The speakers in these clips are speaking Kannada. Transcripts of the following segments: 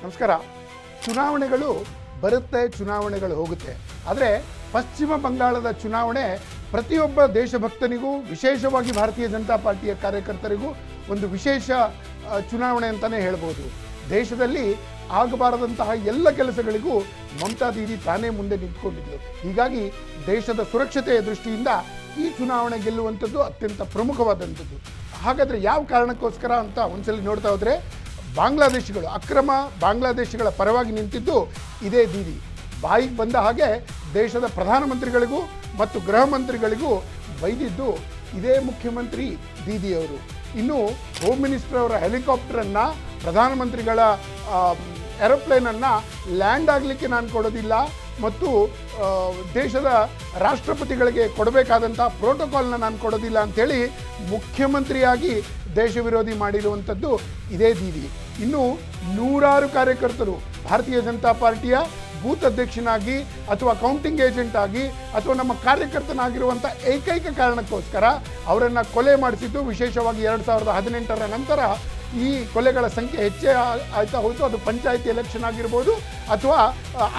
ನಮಸ್ಕಾರ. ಚುನಾವಣೆಗಳು ಬರುತ್ತೆ, ಚುನಾವಣೆಗಳು ಹೋಗುತ್ತೆ. ಆದರೆ ಪಶ್ಚಿಮ ಬಂಗಾಳದ ಚುನಾವಣೆ ಪ್ರತಿಯೊಬ್ಬ ದೇಶಭಕ್ತನಿಗೂ, ವಿಶೇಷವಾಗಿ ಭಾರತೀಯ ಜನತಾ ಪಾರ್ಟಿಯ ಕಾರ್ಯಕರ್ತರಿಗೂ ಒಂದು ವಿಶೇಷ ಚುನಾವಣೆ ಅಂತಲೇ ಹೇಳ್ಬೋದು. ದೇಶದಲ್ಲಿ ಆಗಬಾರದಂತಹ ಎಲ್ಲ ಕೆಲಸಗಳಿಗೂ ಮಮತಾ ದೀದಿ ತಾನೇ ಮುಂದೆ ನಿಂತ್ಕೊಂಡಿದ್ದರು. ಹೀಗಾಗಿ ದೇಶದ ಸುರಕ್ಷತೆಯ ದೃಷ್ಟಿಯಿಂದ ಈ ಚುನಾವಣೆ ಗೆಲ್ಲುವಂಥದ್ದು ಅತ್ಯಂತ ಪ್ರಮುಖವಾದಂಥದ್ದು. ಹಾಗಾದರೆ ಯಾವ ಕಾರಣಕ್ಕೋಸ್ಕರ ಅಂತ ಒಂದ್ಸಲಿ ನೋಡ್ತಾ ಹೋದರೆ, ಬಾಂಗ್ಲಾದೇಶಿಗಳು, ಅಕ್ರಮ ಬಾಂಗ್ಲಾದೇಶಿಗಳ ಪರವಾಗಿ ನಿಂತಿದ್ದು ಇದೇ ದೀದಿ. ಬಾಯಿಗೆ ಬಂದ ಹಾಗೆ ದೇಶದ ಪ್ರಧಾನಮಂತ್ರಿಗಳಿಗೂ ಮತ್ತು ಗೃಹ ಮಂತ್ರಿಗಳಿಗೂ ಬೈದಿದ್ದು ಇದೇ ಮುಖ್ಯಮಂತ್ರಿ ದೀದಿಯವರು. ಇನ್ನು ಹೋಮ್ ಮಿನಿಸ್ಟರ್ ಅವರ ಹೆಲಿಕಾಪ್ಟರನ್ನು, ಪ್ರಧಾನಮಂತ್ರಿಗಳ ಏರೋಪ್ಲೇನನ್ನು ಲ್ಯಾಂಡ್ ಆಗಲಿಕ್ಕೆ ನಾನು ಕೊಡೋದಿಲ್ಲ ಮತ್ತು ದೇಶದ ರಾಷ್ಟ್ರಪತಿಗಳಿಗೆ ಕೊಡಬೇಕಾದಂಥ ಪ್ರೋಟೋಕಾಲ್ನ ನಾನು ಕೊಡೋದಿಲ್ಲ ಅಂಥೇಳಿ ಮುಖ್ಯಮಂತ್ರಿಯಾಗಿ ದೇಶ ವಿರೋಧಿ ಮಾಡಿರುವಂಥದ್ದು ಇದೇ ದೀದಿ. ಇನ್ನು ನೂರಾರು ಕಾರ್ಯಕರ್ತರು ಭಾರತೀಯ ಜನತಾ ಪಾರ್ಟಿಯ ಬೂತ್ ಅಧ್ಯಕ್ಷನಾಗಿ ಅಥವಾ ಕೌಂಟಿಂಗ್ ಏಜೆಂಟ್ ಆಗಿ ಅಥವಾ ನಮ್ಮ ಕಾರ್ಯಕರ್ತನಾಗಿರುವಂಥ ಏಕೈಕ ಕಾರಣಕ್ಕೋಸ್ಕರ ಅವರನ್ನು ಕೊಲೆ ಮಾಡಿಸಿದ್ದು, ವಿಶೇಷವಾಗಿ 2018 ನಂತರ ಈ ಕೊಲೆಗಳ ಸಂಖ್ಯೆ ಹೆಚ್ಚೇ ಆಯ್ತಾ ಹೋಯಿತು. ಅದು ಪಂಚಾಯತಿ ಎಲೆಕ್ಷನ್ ಆಗಿರ್ಬೋದು ಅಥವಾ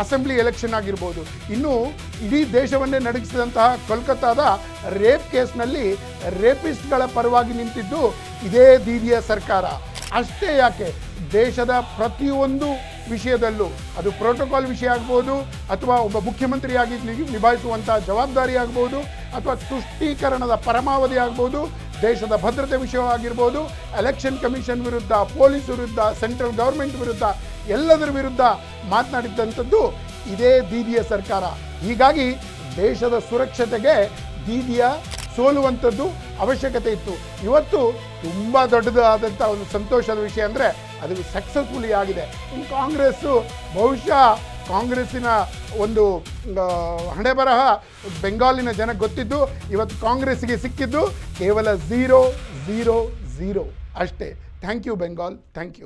ಅಸೆಂಬ್ಲಿ ಎಲೆಕ್ಷನ್ ಆಗಿರ್ಬೋದು. ಇನ್ನು ಇಡೀ ದೇಶವನ್ನೇ ನಡುಗಿಸಿದಂತಹ ಕೋಲ್ಕತ್ತಾದ ರೇಪ್ ಕೇಸ್ನಲ್ಲಿ ರೇಪಿಸ್ಟ್ಗಳ ಪರವಾಗಿ ನಿಂತಿದ್ದು ಇದೇ ದೀದಿಯ ಸರ್ಕಾರ. ಅಷ್ಟೇ ಯಾಕೆ, ದೇಶದ ಪ್ರತಿಯೊಂದು ವಿಷಯದಲ್ಲೂ, ಅದು ಪ್ರೋಟೋಕಾಲ್ ವಿಷಯ ಆಗ್ಬೋದು, ಅಥವಾ ಒಬ್ಬ ಮುಖ್ಯಮಂತ್ರಿಯಾಗಿ ನಿಭಾಯಿಸುವಂಥ ಜವಾಬ್ದಾರಿ ಆಗ್ಬೋದು, ಅಥವಾ ತುಷ್ಟೀಕರಣದ ಪರಮಾವಧಿ ಆಗ್ಬೋದು, ದೇಶದ ಭದ್ರತೆ ವಿಷಯವಾಗಿರ್ಬೋದು, ಎಲೆಕ್ಷನ್ ಕಮಿಷನ್ ವಿರುದ್ಧ, ಪೊಲೀಸ್ ವಿರುದ್ಧ, ಸೆಂಟ್ರಲ್ ಗೌರ್ಮೆಂಟ್ ವಿರುದ್ಧ, ಎಲ್ಲದರ ವಿರುದ್ಧ ಮಾತನಾಡಿದ್ದಂಥದ್ದು ಇದೇ ದೀದಿಯ ಸರ್ಕಾರ. ಹೀಗಾಗಿ ದೇಶದ ಸುರಕ್ಷತೆಗೆ ದೀದಿಯ ಸೋಲುವಂಥದ್ದು ಅವಶ್ಯಕತೆ ಇತ್ತು. ಇವತ್ತು ತುಂಬ ದೊಡ್ಡದಾದಂಥ ಒಂದು ಸಂತೋಷದ ವಿಷಯ ಅಂದರೆ ಅದು ಸಕ್ಸಸ್ಫುಲಿ ಆಗಿದೆ. ಇನ್ನು ಕಾಂಗ್ರೆಸ್ಸು, ಬಹುಶಃ ಕಾಂಗ್ರೆಸ್ಸಿನ ಒಂದು ಹಣೆಬರಹ ಬೆಂಗಾಲಿನ ಜನಕ್ಕೆ ಗೊತ್ತಿದ್ದು, ಇವತ್ತು ಕಾಂಗ್ರೆಸ್ಸಿಗೆ ಸಿಕ್ಕಿದ್ದು ಕೇವಲ 0-0-0 ಅಷ್ಟೇ. Thank you Bengal, thank you.